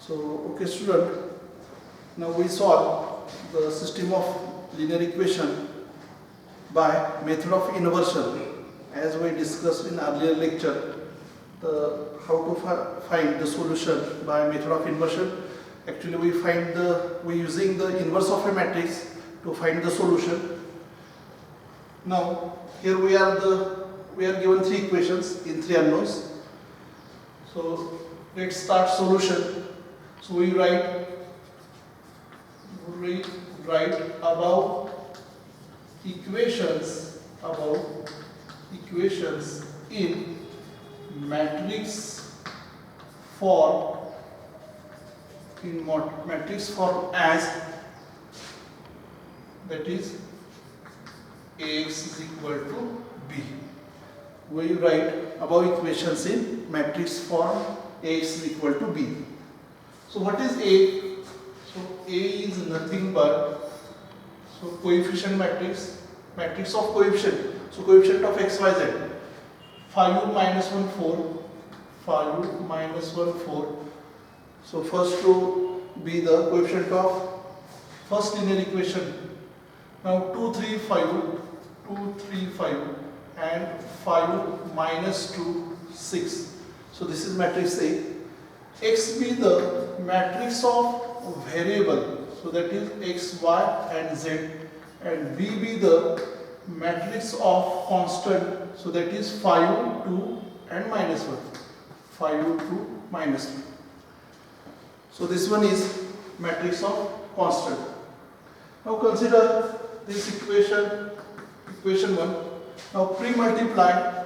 So, okay student, now we solve the system of linear equation by method of inversion as we discussed in earlier lecture. How to find the solution by method of inversion. Actually we using the inverse of a matrix to find the solution. Now here we are given three equations in three unknowns. So let's start solution. So we write above equations in matrix form as, that is Ax is equal to B. We write above equations in matrix form Ax is equal to B. So what is A? So A is nothing but coefficient matrix of coefficient. So coefficient of x, y, z. 5u minus 1, 4. 5u minus 1, 4. So first to be the coefficient of first linear equation. Now 2, 3, 5 and 5 minus 2, 6. So this is matrix A. X be the matrix of variable, so that is x, y and z, and B be the matrix of constant, so that is 5, 2 and minus 1. 5, 2, minus 1. So this one is matrix of constant. Now consider this equation 1. Now pre-multiply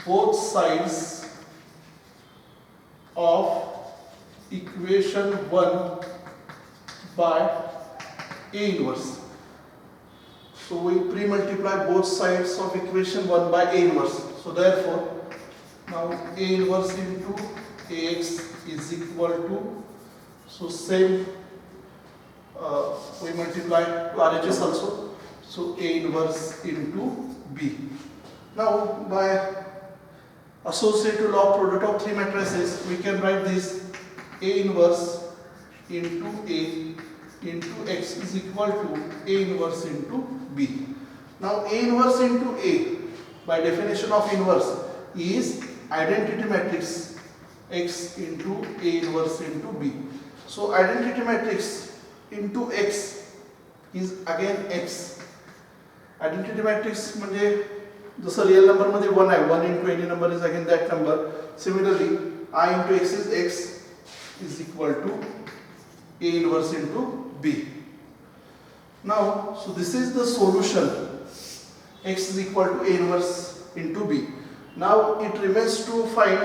both sides of equation 1 by A inverse. So we pre-multiply both sides of equation 1 by A inverse. So therefore, now A inverse into Ax is equal to, so same we multiply to RHS also. So A inverse into B. Now by associative law of product of three matrices, we can write this A inverse into A into X is equal to A inverse into B. Now A inverse into A, by definition of inverse, is identity matrix X into A inverse into B. So identity matrix into X is again X. Identity matrix म्हणजे जसं real number मध्ये 1 आहे, 1 into any number is again that number. Similarly, I into X is X is equal to A inverse into B. Now, so this is the solution. X is equal to A inverse into B. Now it remains to find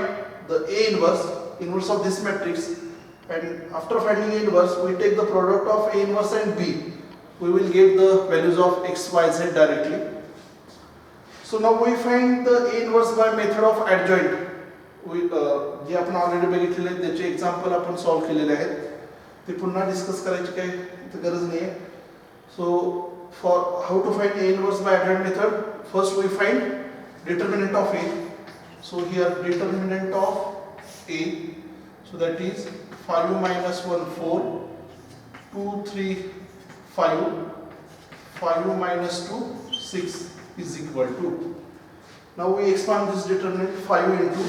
the A inverse of this matrix, and after finding A inverse, we take the product of A inverse and B. We will get the values of X, Y, Z directly. So now we find the A inverse by method of adjoint. जे आपण already बघितलेले आहेत त्याचे example आपण solve केलेले आहेत, ते पुन्हा discuss करायची काही गरज नाही आहे. So for how to find A inverse by adjoint method, first we find determinant of A. So here determinant of A, so that is 5 minus 1, 4, 2, 3, 5, 5 minus 2, 6 is equal to. Now we expand this determinant 5 into,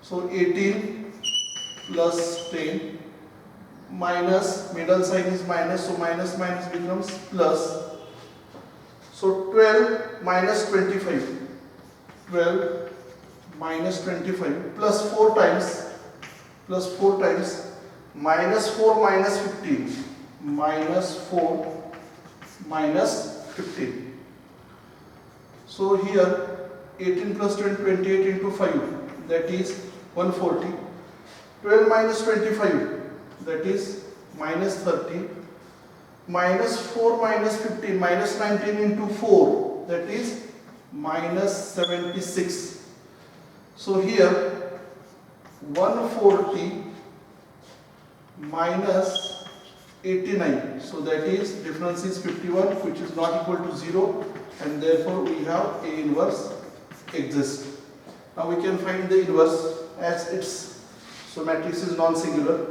so 18 plus 10 minus, middle sign is minus, so minus becomes plus. So 12 minus 25, 12 minus 25 plus 4 times minus 4 minus 15, minus 4 minus 15. So here 18 plus 20, 28 into 5, that is 140. 12 minus 25, that is minus 30. Minus 4 minus 15, minus 19 into 4, that is minus 76. So here 140 minus 89, so that is difference is 51, which is not equal to 0, and therefore we have A inverse exists. Now we can find the inverse as it's, so matrix is non-singular.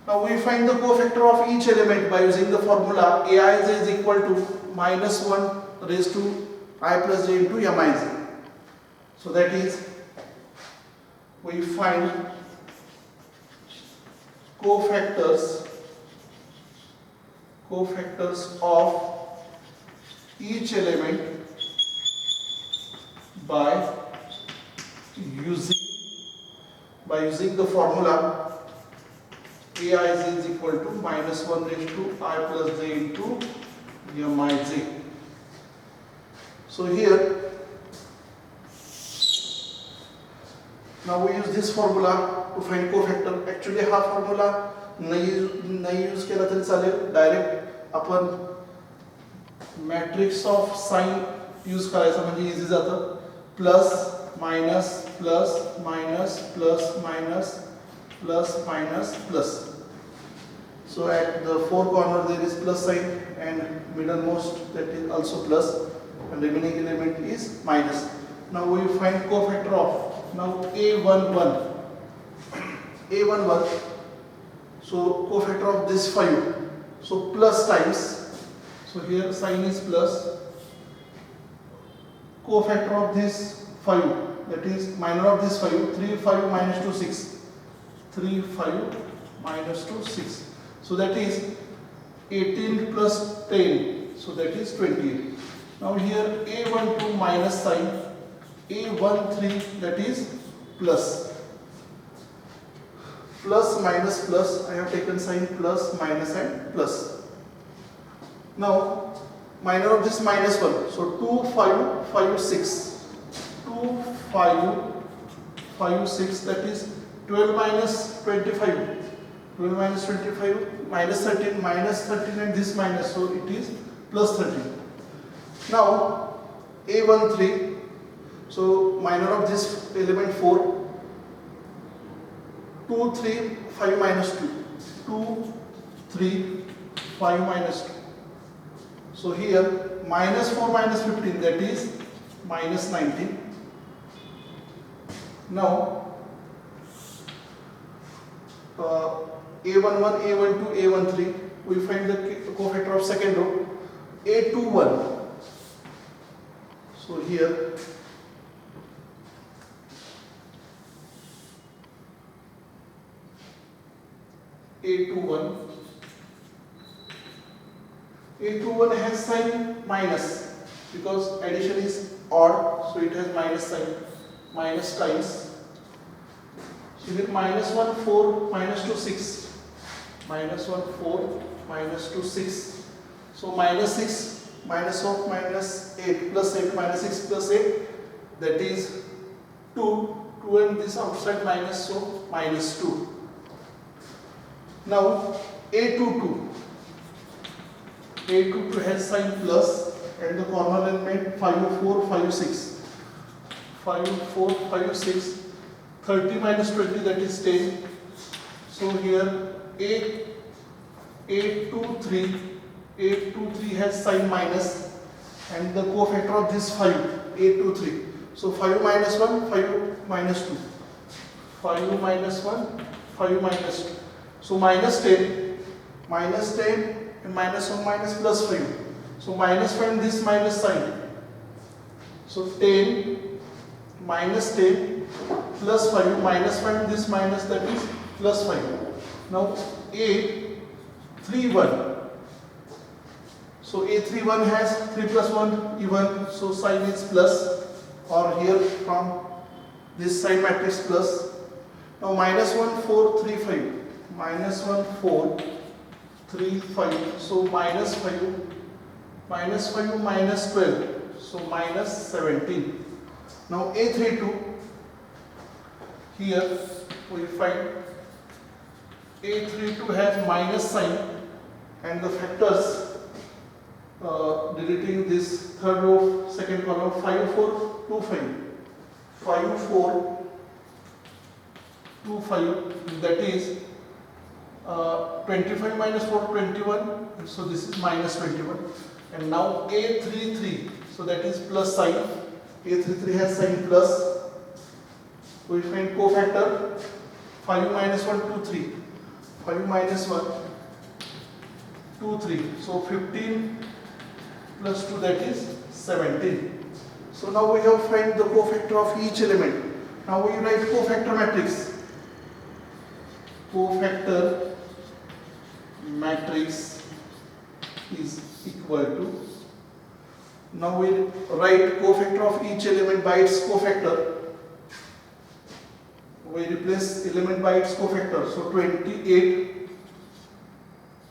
Now we find the cofactor of each element by using the formula Aij is equal to minus 1 raised to I plus j into Mij. So that is, we find cofactors of each element by using the formula Aij is equal to minus 1 raised to I plus j into Mij. So here, now we use this formula to find cofactor. Actually हा formula नाही use केला तरी चालेल, direct आपण matrix of sine use करायचा म्हणजे easy जातं. Plus minus plus minus plus minus plus minus plus. So at the four corner there is plus sign and middle most that is also plus and remaining element is minus. Now we find cofactor of, now A11, so cofactor of this 5, so plus times, so here sign is plus, cofactor of this 5, that is minor of this 5, 3 5 minus 2 6, 3 5 minus 2 6, so that is 18 plus 10, so that is 28. Now here A12 minus sign, A13 that is plus. Plus minus plus, I have taken sign plus minus and plus. Now minor of this minus 1, so 2 5 5 6, 2 5 5 6, that is 12 minus 25, 12 minus 25 minus 13 and this minus, so it is plus 13. Now A13, so minor of this element 4, 2 3 5 minus 2, 2 3 5 minus 2, so here minus 4 minus 15, that is minus 19. Now A11, A12, A13, we find the cofactor of second row, A21, so here A21 has sign minus because addition is odd, so it has minus sign, minus times. So here minus 1 4 minus 2 6, minus 1 4 minus 2 6, so minus 6 minus of minus 8 plus 8 minus 6 plus 8, that is 2 and this outside minus, so minus 2. Now A22 has sign plus and the corner element 5 4 5 6, 5 4 5 6, 30 minus 20, that is 10. So here A23 has sign minus and the cofactor of this 5, A23, so 5 minus 1 5 minus 2, 5 minus 1 5 minus 2, so minus 10 and minus 1 minus plus 5, so minus 5 this minus sign, so 10 minus 10 plus 5 minus 5 this minus, that is plus 5. Now A31, so A31 has 3 plus 1 even, so sign is plus, or here from this sign matrix plus. Now minus 1 4 3 5, minus 1 4 3 5, so minus 5 minus 5 minus 12, so minus 17. Now A32, here we find A32 has minus sign and the factors deleting this third row second column, 5 4 2 5, 5 4 2 5, that is 25 minus 4 21, so this is minus 21. And now A33, so that is plus sign, A33 has sign plus we find cofactor 5 minus 1 2 3, 5 minus 1 2 3, so 15 plus 2, that is 17. So now we have find the cofactor of each element. Now we write cofactor matrix. Cofactor matrix is equal to, now we write cofactor of each element by its cofactor. We replace element by its cofactor. So 28,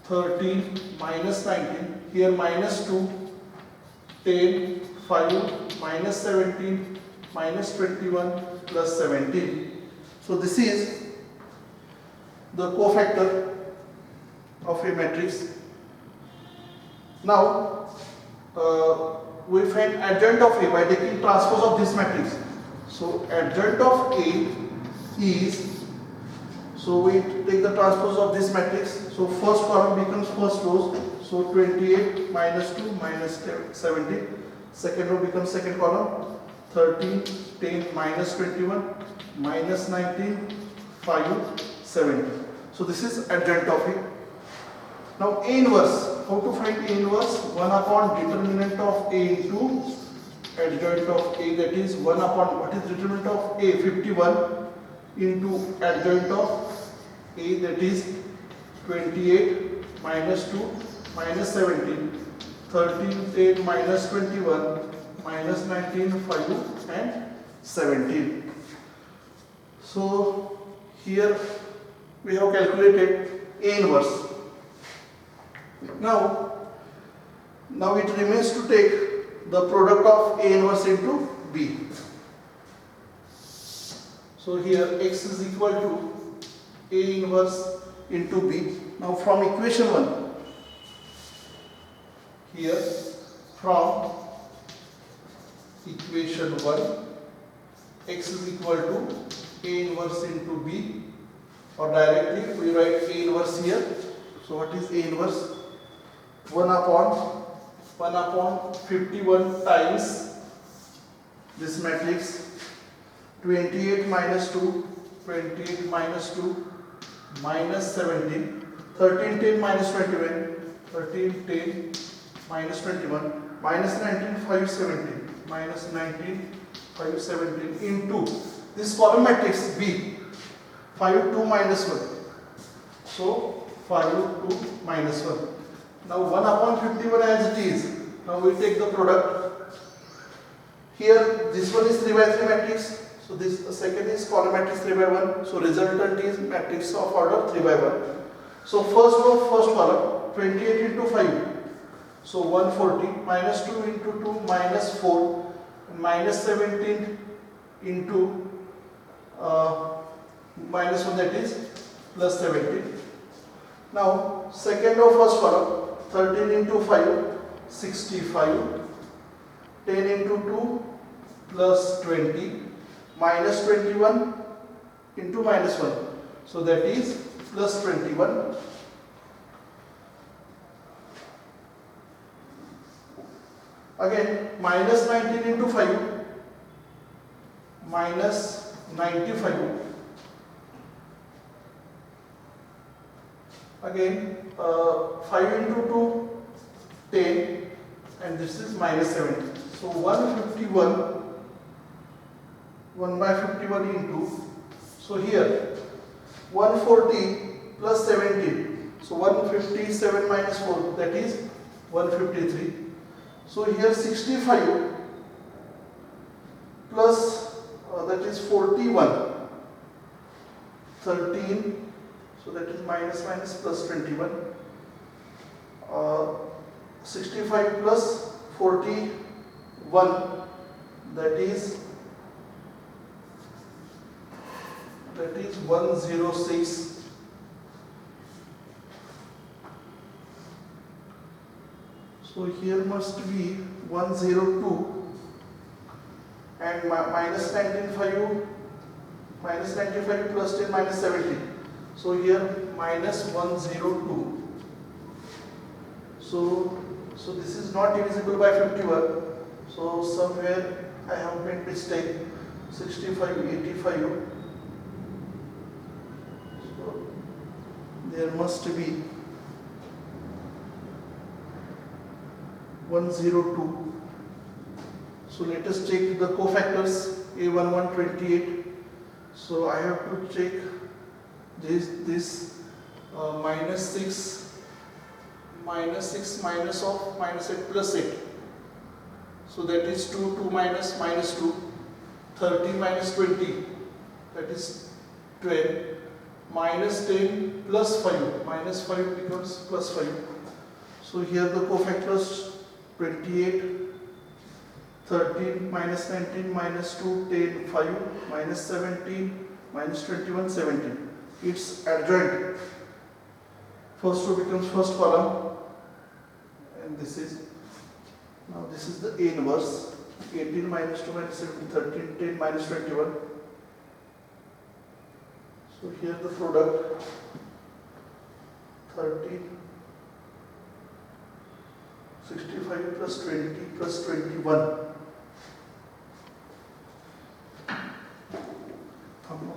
13, minus 19, here minus 2, 10, 5, minus 17, minus 21, plus 17. So this is the cofactor of a matrix. Now we find adjoint of A by taking transpose of this matrix. So adjoint of A is, so we take the transpose of this matrix. So first column becomes first row. So 28 minus 2 minus 17. Second row becomes second column. 13, 10 minus 21 minus 19, 5, 17. So this is adjoint of A. Now A inverse. How to find A inverse? 1 upon determinant of A into adjoint of A, that is 1 upon, what is determinant of A? 51 into adjoint of A, that is 28 minus 2 minus 17, 13, 10 minus 21 minus 19, 5 and 17. So here we have calculated A inverse. Now it remains to take the product of A inverse into B. So here x is equal to A inverse into B. Now from equation 1, here from equation 1, x is equal to A inverse into B, or directly we write A inverse here. So what is A inverse? 1 upon 51 times this matrix, 28 minus 2, 28 minus 2 minus 17, 13, 10 minus 21, 13, 10 minus 21 minus 19, 5, 17, minus 19, 5, 17 into this column matrix B, 5, 2 minus 1. So 5, 2 minus 1. Now 1 upon 51 as it is. Now we take the product. Here this one is 3 by 3 matrix. So this second is column matrix 3 by 1. So resultant is matrix of order 3 by 1. So first row, first column, 28 into 5. So 140, minus 2 into 2, minus 4, minus 17 into minus 1, that is plus 17. Now second row, first column, 13 into 5, 65, 10 into 2 plus 20, minus 21 into minus 1. So that is plus 21. Again minus 19 into 5, minus 95. Again 5 into 2, 10, and this is minus 70. So 151, 1 by 51 into, so here 140 plus 17. So 157 minus 4, that is 153. So here 65 plus that is 41, 13, so that is minus plus 21. 65 plus 41, that is 106. So here must be 102, and minus 95 plus 10 minus 70. So here minus 102. So this is not divisible by 51. So somewhere I have made mistake. 65, 85. So there must be 102. So let us check the cofactors. A11 28. So I have to check this minus 6 minus of minus 8 plus 8. So that is 2, 2 minus 2, 13 minus 20, that is 12, minus 10 plus 5, minus 5 becomes plus 5. So here the cofactors 28, 13 minus 19 minus 2, 10, 5, minus 17, minus 21, 17. It's adjoint. First row becomes first column, and this is, now this is the A inverse. 18 minus 2 minus 17, 13, 10 minus 21. So here the product 13, 65 plus 20 plus 21. Thumb.